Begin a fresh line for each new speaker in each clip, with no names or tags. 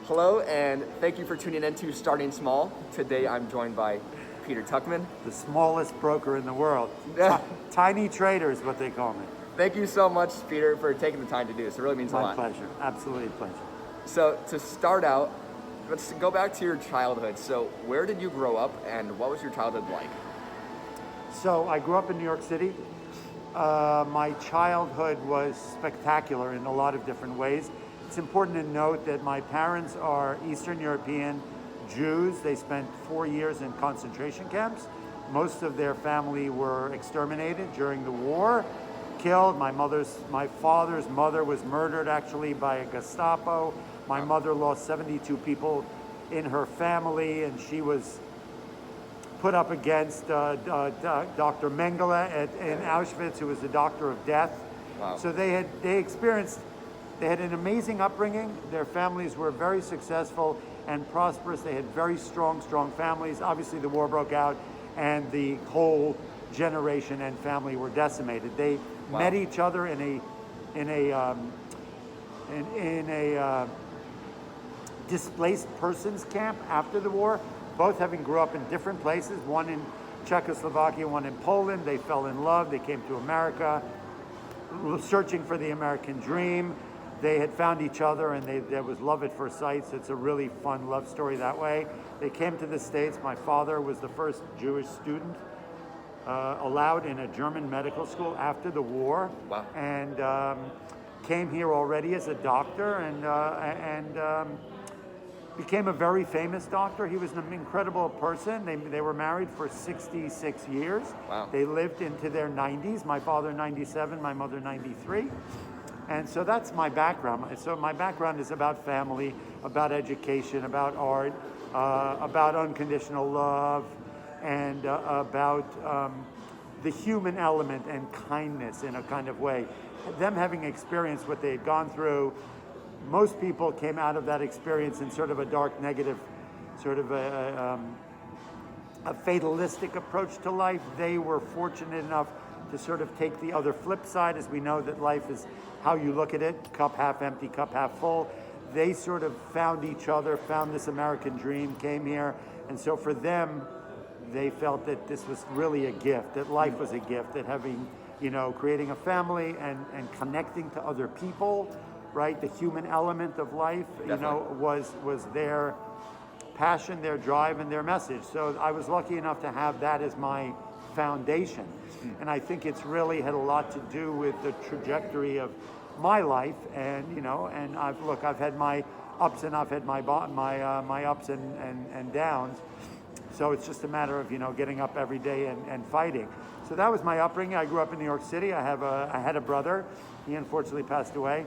Hello, and thank you for tuning in to Starting Small. Today I'm joined by Peter Tuchman.
The smallest broker in the world. Tiny trader is what they call me.
Thank you so much, Peter, for taking the time to do this. It really means a lot.
My pleasure. Absolutely a pleasure.
So to start out, let's go back to your childhood. So where did you grow up, and what was your childhood like?
So I grew up in New York City. My childhood was spectacular in a lot of different ways. It's important to note that my parents are Eastern European Jews. They spent 4 years in concentration camps. Most of their family were exterminated during the war, killed. My father's mother was murdered actually by a Gestapo. My mother lost 72 people in her family, and she was put up against Dr. Nagle in Auschwitz, who was the doctor of death.
Wow.
So they had an amazing upbringing. Their families were very successful and prosperous. They had very strong families. Obviously, the war broke out, and the whole generation and family were decimated. They met each other in a displaced persons camp after the war, both having grew up in different places, one in Czechoslovakia, one in Poland. They fell in love. They came to America, searching for the American dream. They had found each other, and there was love at first sight. So it's a really fun love story that way. They came to the States. My father was the first Jewish student allowed in a German medical school after the war.
Wow.
And came here already as a doctor, and became a very famous doctor. He was an incredible person. They were married for 66 years.
Wow.
They lived into their 90s. My father 97, my mother 93. And so that's my background. So my background is about family, about education, about art, about unconditional love, and about the human element and kindness in a kind of way. Them having experienced what they had gone through, most people came out of that experience in sort of a dark, negative, sort of a fatalistic approach to life. They were fortunate enough to sort of take the other flip side, as we know that life is how you look at it, cup half empty, cup half full. They sort of found each other, found this American dream, came here, and so for them, they felt that this was really a gift, that life was a gift, that having, creating a family and connecting to other people, right? The human element of life, was their passion, their drive, and their message. So I was lucky enough to have that as my foundation. And I think it's really had a lot to do with the trajectory of my life. And, and I've had my ups and I've had my ups and downs. So it's just a matter of, getting up every day and fighting. So that was my upbringing. I grew up in New York City. I had a brother. He unfortunately passed away.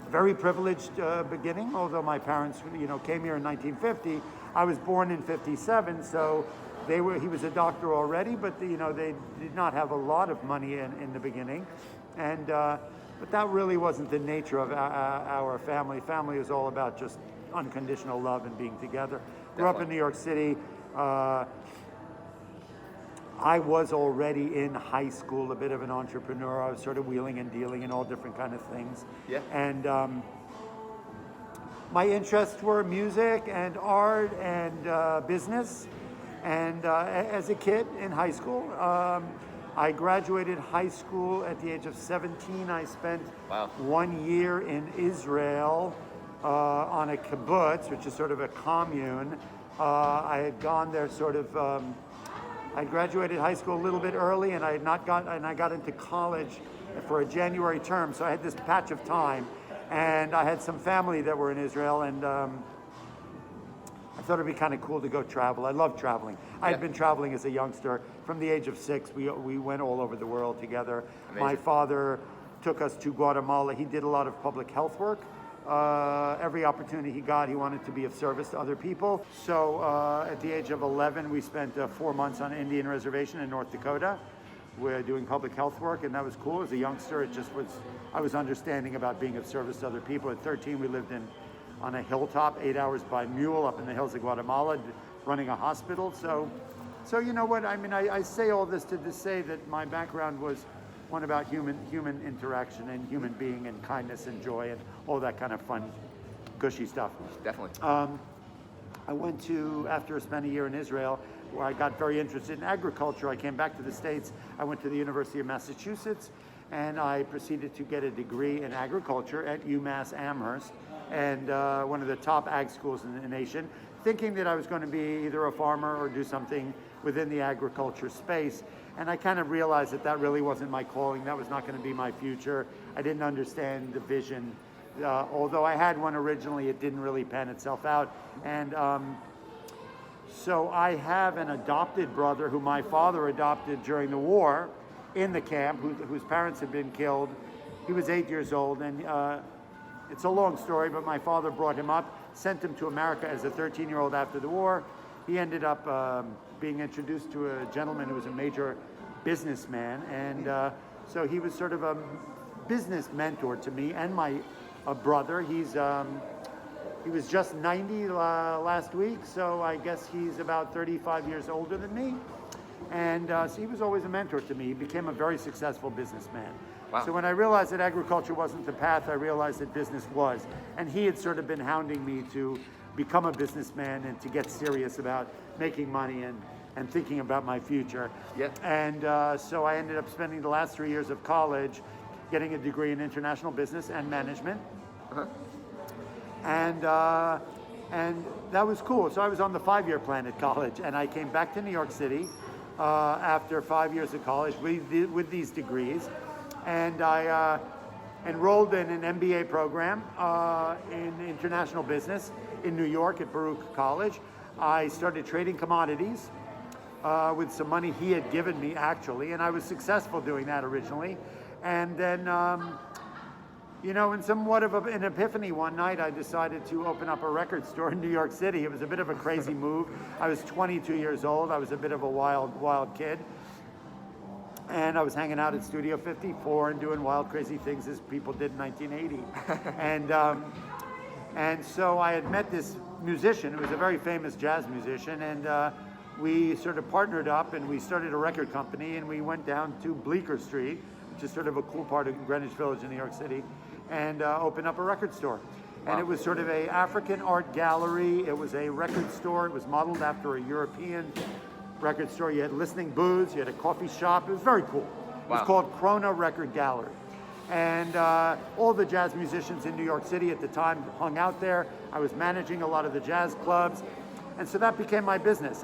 Very privileged beginning, although my parents, came here in 1950. I was born in 57, so he was a doctor already, but they did not have a lot of money in the beginning. And but that really wasn't the nature of our family. Family is all about just unconditional love and being together. Grew up in New York City. I was already in high school a bit of an entrepreneur. I was sort of wheeling and dealing in all different kind of things.
Yeah.
And my interests were music and art and business. And as a kid in high school, I graduated high school at the age of 17. I spent 1 year in Israel on a kibbutz, which is sort of a commune. I had gone there I graduated high school a little bit early, and I got into college for a January term. So I had this patch of time, and I had some family that were in Israel, and I thought it'd be kind of cool to go travel. I love traveling. I had been traveling as a youngster. From the age of 6, we went all over the world together. Amazing. My father took us to Guatemala. He did a lot of public health work. Every opportunity he got, he wanted to be of service to other people. So at the age of 11, we spent 4 months on an Indian reservation in North Dakota. We're doing public health work, and that was cool. As a youngster, I was understanding about being of service to other people. At 13, we lived on a hilltop, 8 hours by mule up in the hills of Guatemala, running a hospital. So you know what, I mean, I say all this to say that my background was one about human interaction and human being and kindness and joy and all that kind of fun gushy stuff.
Definitely.
I went to, after spent a year in Israel, where I got very interested in agriculture. I came back to the States. I went to the University of Massachusetts, and I proceeded to get a degree in agriculture at UMass Amherst, and one of the top ag schools in the nation, thinking that I was going to be either a farmer or do something within the agriculture space. And I kind of realized that that really wasn't my calling. That was not going to be my future. I didn't understand the vision. Although I had one originally, it didn't really pan itself out. And so I have an adopted brother who my father adopted during the war in the camp, whose parents had been killed. He was 8 years old, and it's a long story, but my father brought him up, sent him to America as a 13-year-old after the war. He ended up being introduced to a gentleman who was a major businessman, and so he was sort of a business mentor to me and my brother. He was just 90 last week, so I guess he's about 35 years older than me. And so he was always a mentor to me. He became a very successful businessman.
Wow.
So when I realized that agriculture wasn't the path, I realized that business was. And he had sort of been hounding me to become a businessman and to get serious about making money and thinking about my future.
Yeah.
And so I ended up spending the last 3 years of college getting a degree in international business and management.
Uh-huh.
And that was cool. So I was on the 5-year plan at college, and I came back to New York City after 5 years of college with these degrees, and I enrolled in an MBA program in international business in New York at Baruch College. I started trading commodities with some money he had given me, actually, and I was successful doing that originally. And then, in somewhat of an epiphany one night, I decided to open up a record store in New York City. It was a bit of a crazy move. I was 22 years old. I was a bit of a wild kid. And I was hanging out at Studio 54 and doing wild, crazy things as people did in 1980. And so I had met this musician who was a very famous jazz musician, and we sort of partnered up and we started a record company, and we went down to Bleecker Street, which is sort of a cool part of Greenwich Village in New York City, and opened up a record store.
Wow.
And it was sort of a African art gallery. It was a record store. It was modeled after a European record store. You had listening booths, you had a coffee shop. It was very cool. It was
Wow.
called Krona Record Gallery. And all the jazz musicians in New York City at the time hung out there. I was managing a lot of the jazz clubs. And so that became my business.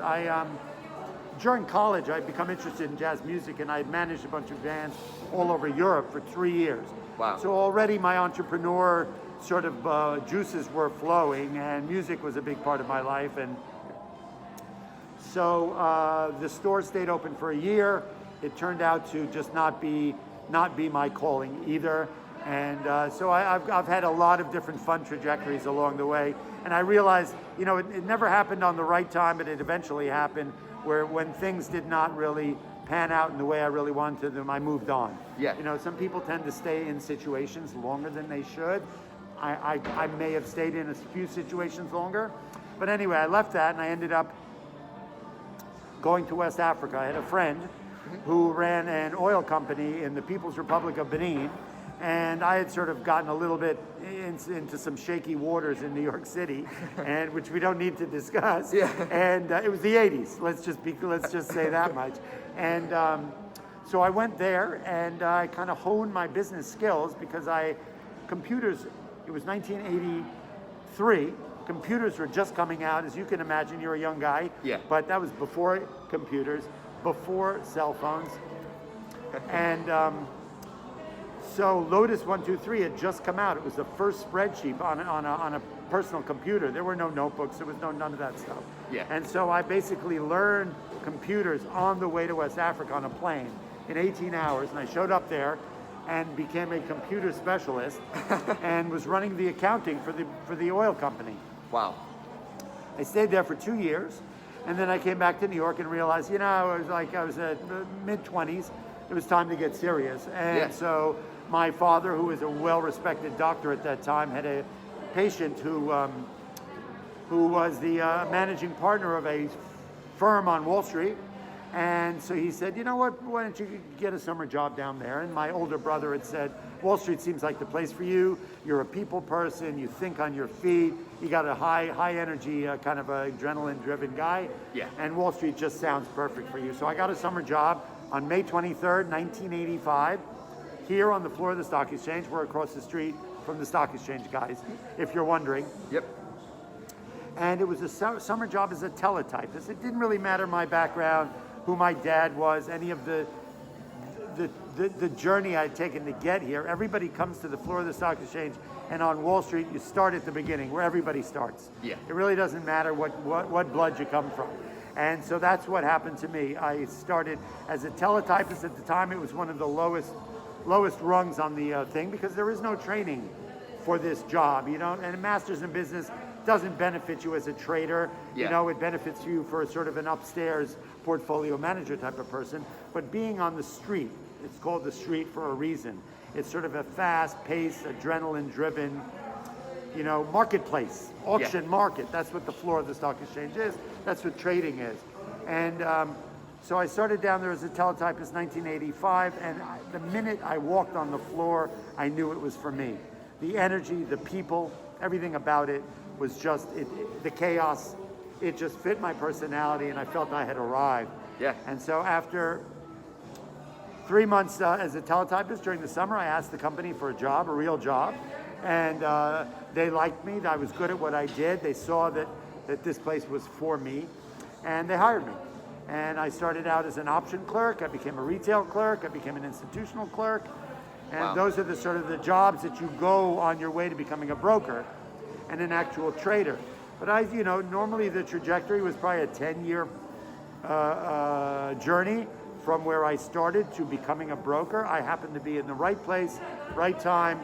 During college, I'd become interested in jazz music, and I had managed a bunch of bands all over Europe for 3 years.
Wow.
So already my entrepreneur sort of juices were flowing, and music was a big part of my life. And so the store stayed open for a year. It turned out to just not be my calling either. And so I've had a lot of different fun trajectories along the way. And I realized, it never happened on the right time, but it eventually happened, where when things did not really pan out in the way I really wanted them, I moved on.
Yeah.
Some people tend to stay in situations longer than they should. I may have stayed in a few situations longer. But anyway, I left that and I ended up going to West Africa. I had a friend who ran an oil company in the People's Republic of Benin, and I had sort of gotten a little bit into some shaky waters in New York City, and which we don't need to discuss.
Yeah.
And it was the 80s. Let's just say that much. And so I went there, and I kind of honed my business skills because computers. It was 1983. Computers were just coming out. As you can imagine, you're a young guy.
Yeah.
But that was before computers, before cell phones. And so Lotus 1-2-3 had just come out. It was the first spreadsheet on a personal computer. There were no notebooks. There was none of that stuff.
Yeah.
And so I basically learned computers on the way to West Africa on a plane in 18 hours. And I showed up there and became a computer specialist and was running the accounting for the oil company.
Wow.
I stayed there for 2 years, and then I came back to New York and realized, I was at mid-20s. It was time to get serious. And so my father, who was a well-respected doctor at that time, had a patient who was the managing partner of a firm on Wall Street. And so he said, why don't you get a summer job down there? And my older brother had said, Wall Street seems like the place for you. You're a people person. You think on your feet. You got a high energy, kind of a adrenaline driven guy.
Yeah.
And Wall Street just sounds perfect for you. So I got a summer job on May 23rd, 1985, here on the floor of the stock exchange. We're across the street from the stock exchange, guys, if you're wondering.
Yep.
And it was a summer job as a teletypist. It didn't really matter my background, who my dad was, any of the journey I'd taken to get here. Everybody comes to the floor of the stock exchange, and on Wall Street, you start at the beginning, where everybody starts.
Yeah.
It really doesn't matter what blood you come from. And so that's what happened to me. I started as a teletypist. At the time, it was one of the lowest rungs on the thing, because there is no training for this job, and a master's in business doesn't benefit you as a trader.
Yeah.
It benefits you for sort of an upstairs portfolio manager type of person. But being on the street, it's called the street for a reason. It's sort of a fast-paced, adrenaline-driven, marketplace, auction market. That's what the floor of the stock exchange is. That's what trading is. And so I started down there as a teletypist in 1985, and the minute I walked on the floor, I knew it was for me. The energy, the people, everything about it was just, the chaos, it just fit my personality, and I felt I had arrived.
Yeah.
And so after 3 months as a teletypist during the summer, I asked the company for a job, a real job, and they liked me. I was good at what I did. They saw that this place was for me, and they hired me. And I started out as an option clerk. I became a retail clerk. I became an institutional clerk. And
Wow.
those are the sort of the jobs that you go on your way to becoming a broker and an actual trader. But normally the trajectory was probably a 10-year journey from where I started to becoming a broker. I happened to be in the right place, right time.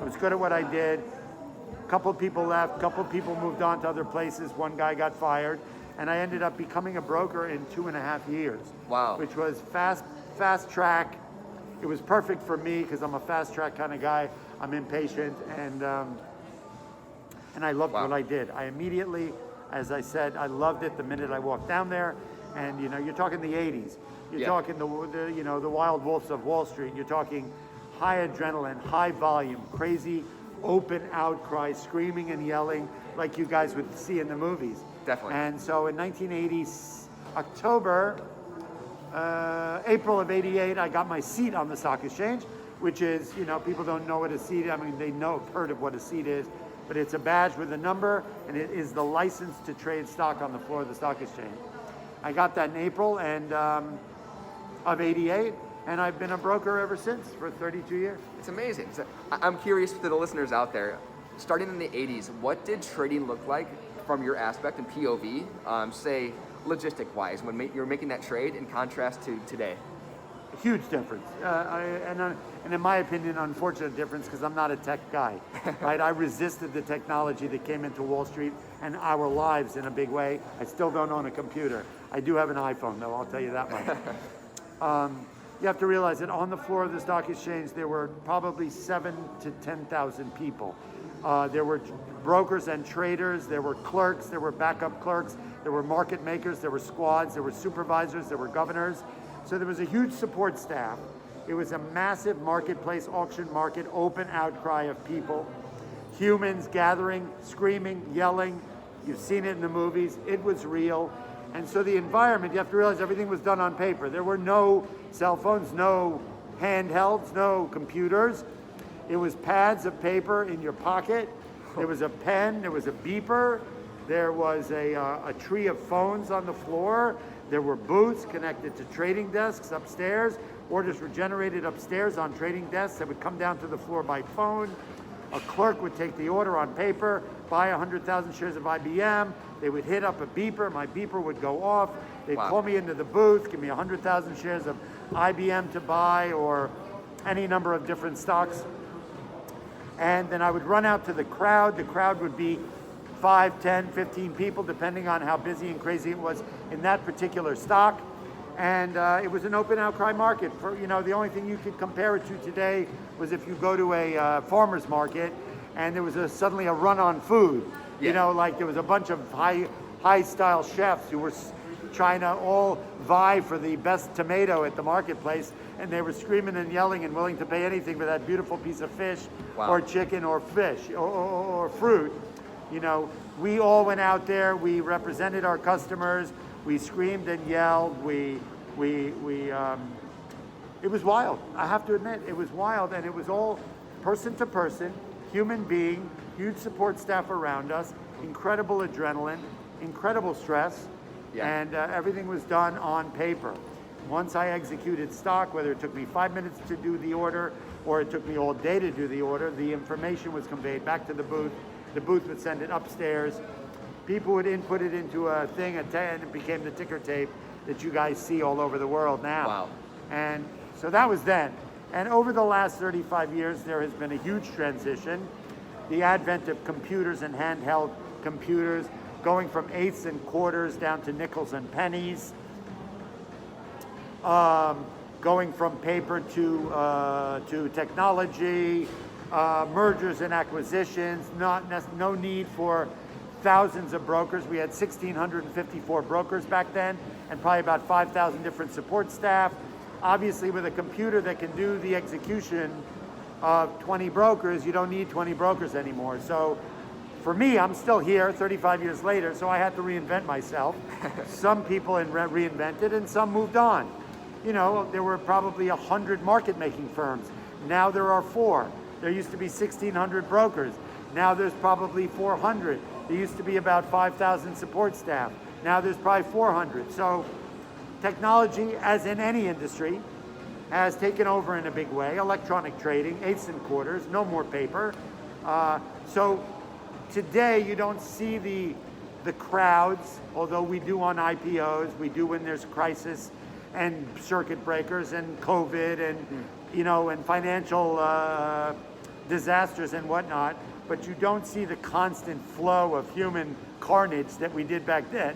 I was good at what I did. A couple of people left, a couple of people moved on to other places. One guy got fired, and I ended up becoming a broker in 2.5 years.
Wow.
Which was fast track. It was perfect for me because I'm a fast track kind of guy. I'm impatient, and I loved
Wow.
what I did. I immediately, as I said, I loved it the minute I walked down there. And you're talking the 80s. You're
Yeah.
talking the wild wolves of Wall Street. You're talking high adrenaline, high volume, crazy open outcry, screaming and yelling like you guys would see in the movies.
Definitely.
And so in 1980, April of 88, I got my seat on the stock exchange, which is, people don't know what a seat, they heard of what a seat is, but it's a badge with a number, and it is the license to trade stock on the floor of the stock exchange. I got that in April of 88, and I've been a broker ever since for 32 years.
It's amazing. So I'm curious to the listeners out there, starting in the 80s, what did trading look like from your aspect and POV, say logistic-wise, when you're making that trade in contrast to today?
A huge difference. And in my opinion, unfortunate difference, because I'm not a tech guy. Right? I resisted the technology that came into Wall Street and our lives in a big way. I still don't own a computer. I do have an iPhone, though, I'll tell you that much. You have to realize that on the floor of the stock exchange, there were probably 7,000 to 10,000 people. There were brokers and traders, there were clerks, there were backup clerks, there were market makers, there were squads, there were supervisors, there were governors. So there was a huge support staff. It was a massive marketplace, auction market, open outcry of people. Humans gathering, screaming, yelling. You've seen it in the movies. It was real. And so the environment, you have to realize everything was done on paper. There were no cell phones, no handhelds, no computers. It was pads of paper in your pocket. There was a pen, there was a beeper. There was a tree of phones on the floor. There were booths connected to trading desks upstairs. Orders were generated upstairs on trading desks that would come down to the floor by phone. A clerk would take the order on paper, buy 100,000 shares of IBM. They would hit up a beeper. My beeper would go off. They'd
Wow.
call me into the booth, give me 100,000 shares of IBM to buy, or any number of different stocks. And then I would run out to the crowd. The crowd would be 5, 10, 15 people, depending on how busy and crazy it was in that particular stock. And it was an open outcry market. The only thing you could compare it to today was if you go to a farmer's market and there was suddenly a run on food.
Yeah.
Like there was a bunch of high style chefs who were China all vie for the best tomato at the marketplace, and they were screaming and yelling and willing to pay anything for that beautiful piece of fish,
wow,
or chicken or fish or fruit. You know, we all went out there, we represented our customers, we screamed and yelled, it was wild. I have to admit, it was wild, and it was all person to person, human being, huge support staff around us, incredible adrenaline, incredible stress, and everything was done on paper. Once I executed stock, whether it took me 5 minutes to do the order or it took me all day to do the order, the information was conveyed back to the booth. The booth would send it upstairs. People would input it into a thing, and it became the ticker tape that you guys see all over the world now.
Wow.
And so that was then. And over the last 35 years, there has been a huge transition. The advent of computers and handheld computers, going from eighths and quarters down to nickels and pennies, going from paper to technology, mergers and acquisitions, no need for thousands of brokers. We had 1,654 brokers back then, and probably about 5,000 different support staff. Obviously, with a computer that can do the execution of 20 brokers, you don't need 20 brokers anymore. So for me, I'm still here 35 years later, so I had to reinvent myself. Some people reinvented and some moved on. You know, there were probably 100 market-making firms. Now there are 4. There used to be 1,600 brokers. Now there's probably 400. There used to be about 5,000 support staff. Now there's probably 400. So technology, as in any industry, has taken over in a big way. Electronic trading, eighths and quarters, no more paper. So today you don't see the crowds, although we do on IPOs, we do when there's crisis and circuit breakers and COVID and you know, and financial disasters and whatnot, but you don't see the constant flow of human carnage that we did back then.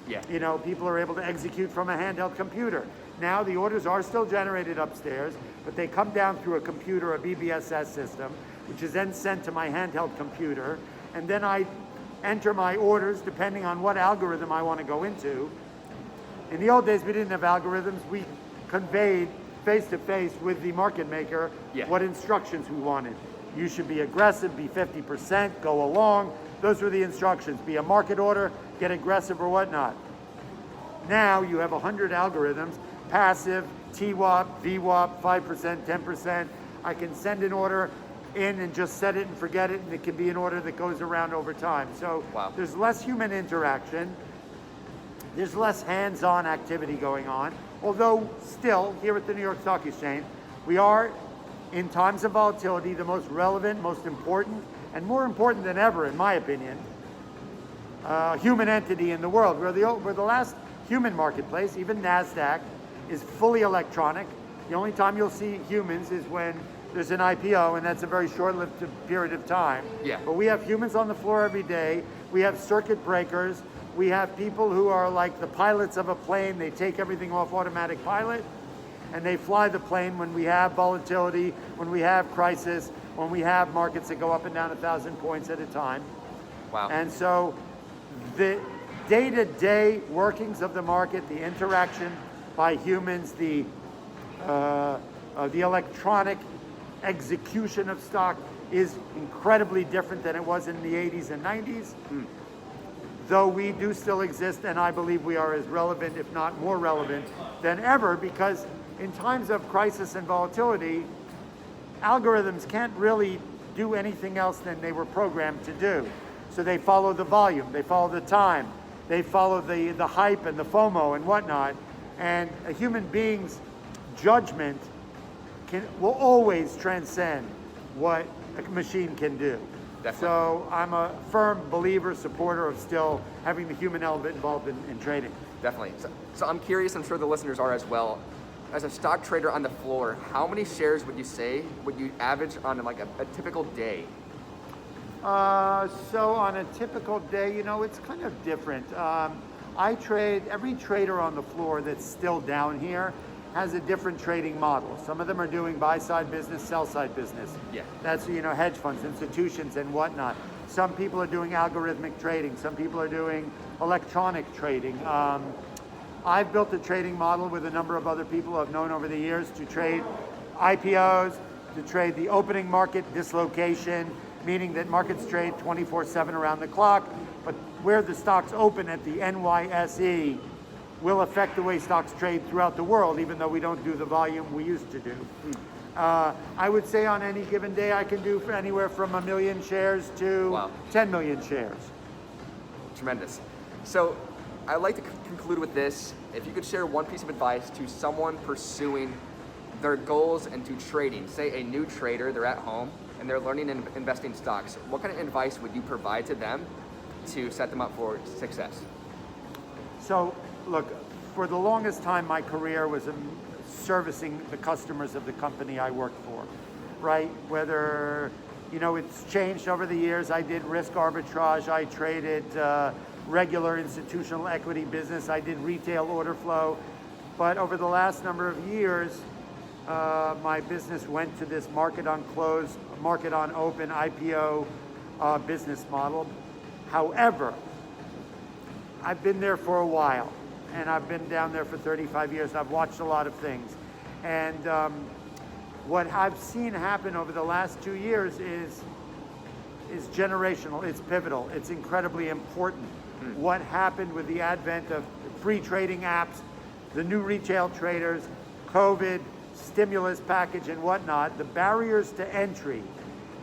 Yeah.
You know, people are able to execute from a handheld computer. Now the orders are still generated upstairs, but they come down through a computer, a BBSS system, which is then sent to my handheld computer, and then I enter my orders depending on what algorithm I want to go into. In the old days, we didn't have algorithms. We conveyed face-to-face with the market maker what instructions we wanted. You should be aggressive, be 50%, go along. Those were the instructions. Be a market order, get aggressive or whatnot. Now you have 100 algorithms, passive, TWAP, VWAP, 5%, 10%. I can send an order in and just set it and forget it, and it can be an order that goes around over time. So there's less human interaction. There's less hands-on activity going on. Although still, here at the New York Stock Exchange, we are, in times of volatility, the most relevant, most important, and more important than ever, in my opinion, human entity in the world. We're the last human marketplace. Even NASDAQ is fully electronic. The only time you'll see humans is when there's an IPO, and that's a very short-lived period of time.
Yeah.
But we have humans on the floor every day. We have circuit breakers. We have people who are like the pilots of a plane. They take everything off automatic pilot, and they fly the plane when we have volatility, when we have crisis, when we have markets that go up and down 1,000 points at a time.
Wow.
And so the day-to-day workings of the market, the interaction by humans, the electronic execution of stock is incredibly different than it was in the 80s and 90s. Though we do still exist, and I believe we are as relevant, if not more relevant, than ever, because in times of crisis and volatility, algorithms can't really do anything else than they were programmed to do. So they follow the volume, they follow the time, they follow the hype and the FOMO and whatnot, and a human being's judgment will always transcend what a machine can do.
Definitely.
So I'm a firm believer, supporter of still having the human element involved in trading.
Definitely. So I'm curious, I'm sure the listeners are as well. As a stock trader on the floor, how many shares would you say would you average on like a typical day?
So on a typical day, you know, it's kind of different. I trade, every trader on the floor that's still down here has a different trading model. Some of them are doing buy-side business, sell-side business.
Yeah.
That's, you know, hedge funds, institutions, and whatnot. Some people are doing algorithmic trading. Some people are doing electronic trading. I've built a trading model with a number of other people I've known over the years to trade IPOs, to trade the opening market dislocation, meaning that markets trade 24/7 around the clock, but where the stocks open at the NYSE will affect the way stocks trade throughout the world, even though we don't do the volume we used to do. I would say on any given day I can do anywhere from 1 million shares to 10 million shares.
Tremendous. So I'd like to conclude with this. If you could share one piece of advice to someone pursuing their goals into trading, say a new trader, they're at home and they're learning and investing stocks, what kind of advice would you provide to them to set them up for success?
So look, for the longest time my career was servicing the customers of the company I worked for, right? Whether, it's changed over the years. I did risk arbitrage, I traded regular institutional equity business, I did retail order flow. But over the last number of years, my business went to this market on close, market on open IPO business model. However, I've been there for a while, and I've been down there for 35 years. I've watched a lot of things. And what I've seen happen over the last 2 years is generational, it's pivotal, it's incredibly important. What happened with the advent of free trading apps, the new retail traders, COVID, stimulus package and whatnot, the barriers to entry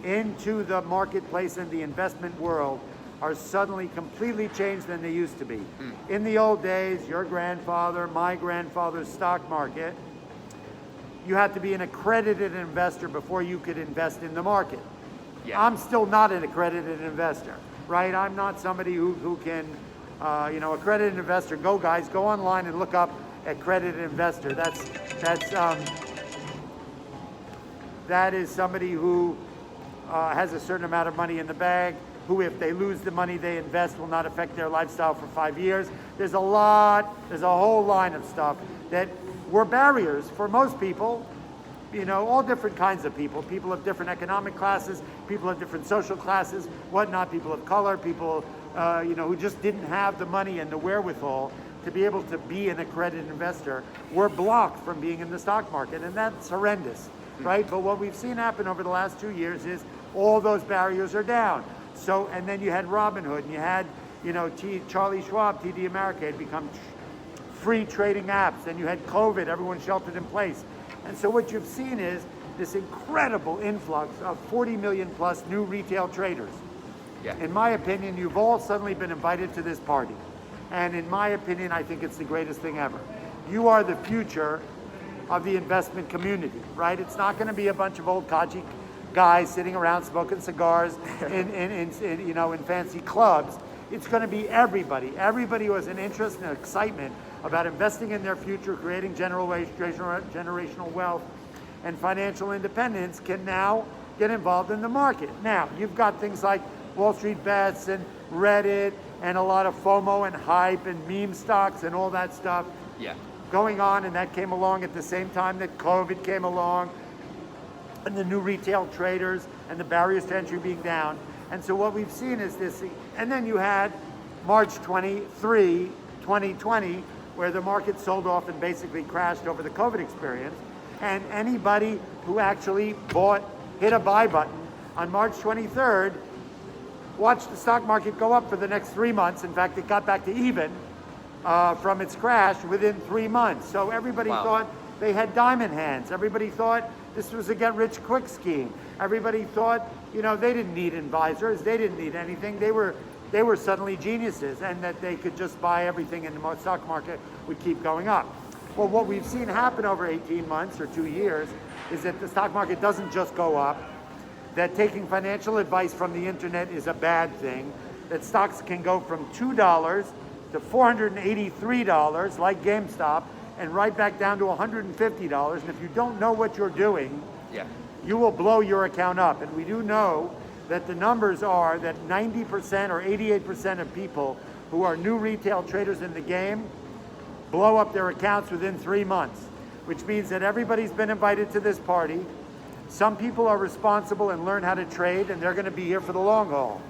into the marketplace and the investment world are suddenly completely changed than they used to be. In the old days, your grandfather, my grandfather's stock market, you had to be an accredited investor before you could invest in the market.
Yeah.
I'm still not an accredited investor, right? I'm not somebody who can, accredited investor. Go guys, go online and look up accredited investor. That is somebody who has a certain amount of money in the bag, who if they lose the money they invest will not affect their lifestyle for 5 years. There's a whole line of stuff that were barriers for most people, all different kinds of people of different economic classes, people of different social classes, whatnot, people of color, people who just didn't have the money and the wherewithal to be able to be an accredited investor, were blocked from being in the stock market, and that's horrendous, right? But what we've seen happen over the last 2 years is all those barriers are down. So, and then you had Robinhood, and you had, Charlie Schwab, TD America had become free trading apps. Then you had COVID, everyone sheltered in place. And so what you've seen is this incredible influx of 40 million plus new retail traders.
Yeah.
In my opinion, you've all suddenly been invited to this party. And in my opinion, I think it's the greatest thing ever. You are the future of the investment community, right? It's not going to be a bunch of old codgy guys sitting around smoking cigars in fancy clubs. It's going to be everybody who has an interest and excitement about investing in their future, creating generational wealth and financial independence can now get involved in the market. Now, you've got things like Wall Street Bets and Reddit and a lot of FOMO and hype and meme stocks and all that stuff going on, and that came along at the same time that COVID came along, and the new retail traders and the barriers to entry being down. And so what we've seen is this, and then you had March 23, 2020, where the market sold off and basically crashed over the COVID experience. And anybody who actually hit a buy button on March 23rd, watched the stock market go up for the next 3 months. In fact, it got back to even from its crash within 3 months. So everybody thought they had diamond hands. Everybody thought this was a get-rich-quick scheme. Everybody thought, they didn't need advisors. They didn't need anything. They were suddenly geniuses, and that they could just buy everything in the stock market would keep going up. Well, what we've seen happen over 18 months or 2 years is that the stock market doesn't just go up, that taking financial advice from the internet is a bad thing, that stocks can go from $2 to $483, like GameStop, and right back down to $150. And if you don't know what you're doing, you will blow your account up. And we do know that the numbers are that 90% or 88% of people who are new retail traders in the game blow up their accounts within 3 months, which means that everybody's been invited to this party. Some people are responsible and learn how to trade, and they're going to be here for the long haul.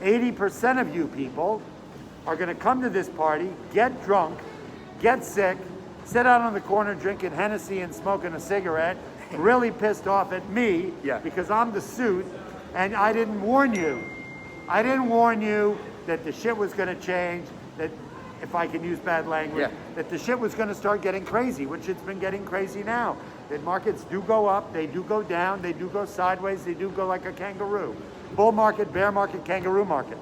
80% of you people are going to come to this party, get drunk, get sick, sit out on the corner drinking Hennessy and smoking a cigarette, really pissed off at me because I'm the suit, and I didn't warn you. I didn't warn you that the shit was going to change, that, if I can use bad language, that the shit was going to start getting crazy, which it's been getting crazy now. That markets do go up, they do go down, they do go sideways, they do go like a kangaroo. Bull market, bear market, kangaroo market.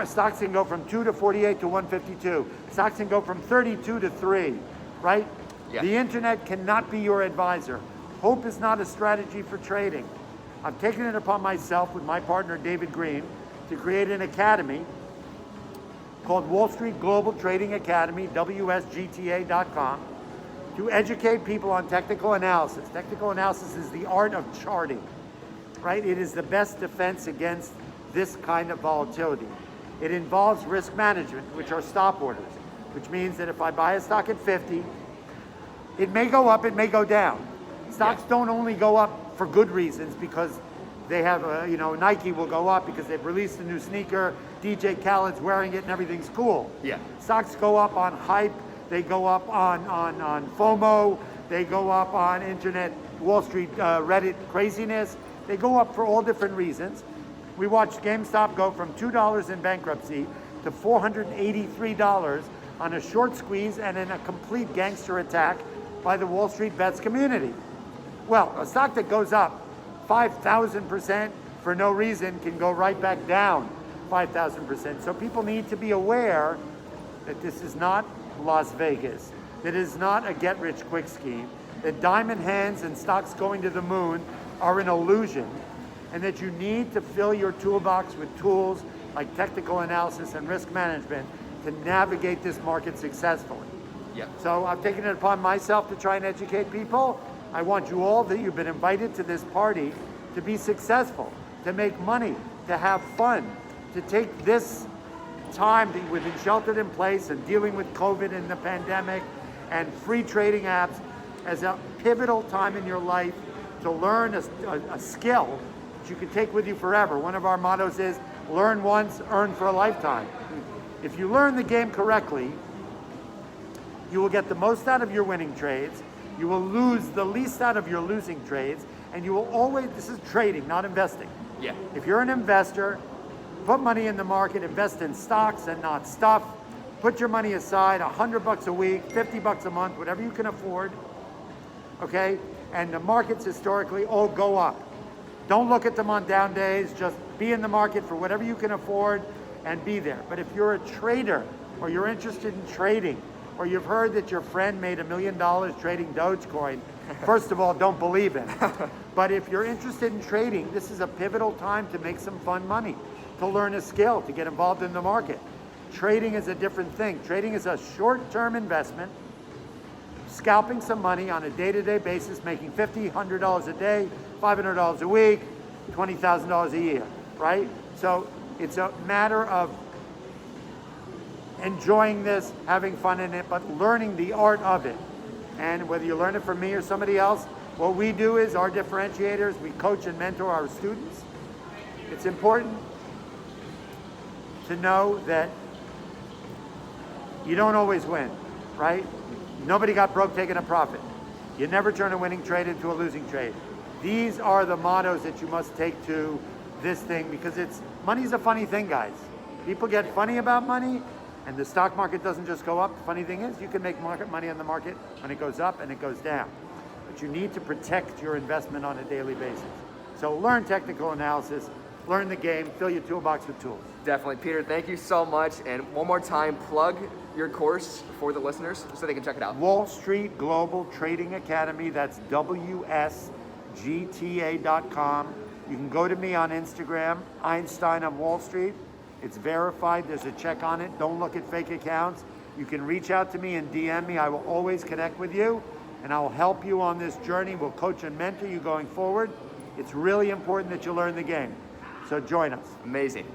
Stocks can go from 2 to 48 to 152. Stocks can go from 32 to 3, right?
Yeah.
The internet cannot be your advisor. Hope is not a strategy for trading. I've taken it upon myself with my partner David Green to create an academy called Wall Street Global Trading Academy, WSGTA.com, to educate people on technical analysis. Technical analysis is the art of charting, right? It is the best defense against this kind of volatility. It involves risk management, which are stop orders, which means that if I buy a stock at 50, it may go up, it may go down. Stocks don't only go up for good reasons because they have, Nike will go up because they've released a new sneaker, DJ Khaled's wearing it and everything's cool.
Yeah.
Stocks go up on hype, they go up on FOMO, they go up on internet, Wall Street, Reddit craziness. They go up for all different reasons. We watched GameStop go from $2 in bankruptcy to $483 on a short squeeze and in a complete gangster attack by the Wall Street bets community. Well, a stock that goes up 5,000% for no reason can go right back down 5,000%. So people need to be aware that this is not Las Vegas, that it is not a get-rich-quick scheme, that diamond hands and stocks going to the moon are an illusion, and that you need to fill your toolbox with tools like technical analysis and risk management to navigate this market successfully.
Yeah.
So I've taken it upon myself to try and educate people. I want you all that you've been invited to this party to be successful, to make money, to have fun, to take this time that we've been sheltered in place and dealing with COVID and the pandemic and free trading apps as a pivotal time in your life to learn a skill that you can take with you forever. One of our mottos is, learn once, earn for a lifetime. If you learn the game correctly, you will get the most out of your winning trades, you will lose the least out of your losing trades, and you will always, this is trading, not investing.
Yeah.
If you're an investor, put money in the market, invest in stocks and not stuff. Put your money aside, $100 a week, $50 a month, whatever you can afford, okay? And the markets historically all go up. Don't look at them on down days, just be in the market for whatever you can afford and be there. But if you're a trader or you're interested in trading, or you've heard that your friend made $1 million trading Dogecoin, first of all, don't believe him. But if you're interested in trading, this is a pivotal time to make some fun money, to learn a skill, to get involved in the market. Trading is a different thing. Trading is a short-term investment, scalping some money on a day-to-day basis, making $50, $100 a day, $500 a week, $20,000 a year, right? So it's a matter of enjoying this, having fun in it, but learning the art of it. And whether you learn it from me or somebody else, what we do is our differentiators, we coach and mentor our students. It's important to know that you don't always win, right? Nobody got broke taking a profit. You never turn a winning trade into a losing trade. These are the mottos that you must take to this thing, because money's a funny thing, guys. People get funny about money, and the stock market doesn't just go up. The funny thing is, you can make money on the market when it goes up and it goes down. But you need to protect your investment on a daily basis. So learn technical analysis, learn the game, fill your toolbox with tools.
Definitely. Peter, thank you so much. And one more time, plug your course for the listeners so they can check it out.
Wall Street Global Trading Academy, that's WSGTA.com. You can go to me on Instagram, Einstein on Wall Street. It's verified, there's a check on it. Don't look at fake accounts. You can reach out to me and DM me. I will always connect with you, and I'll help you on this journey. We'll coach and mentor you going forward. It's really important that you learn the game. So join us.
Amazing.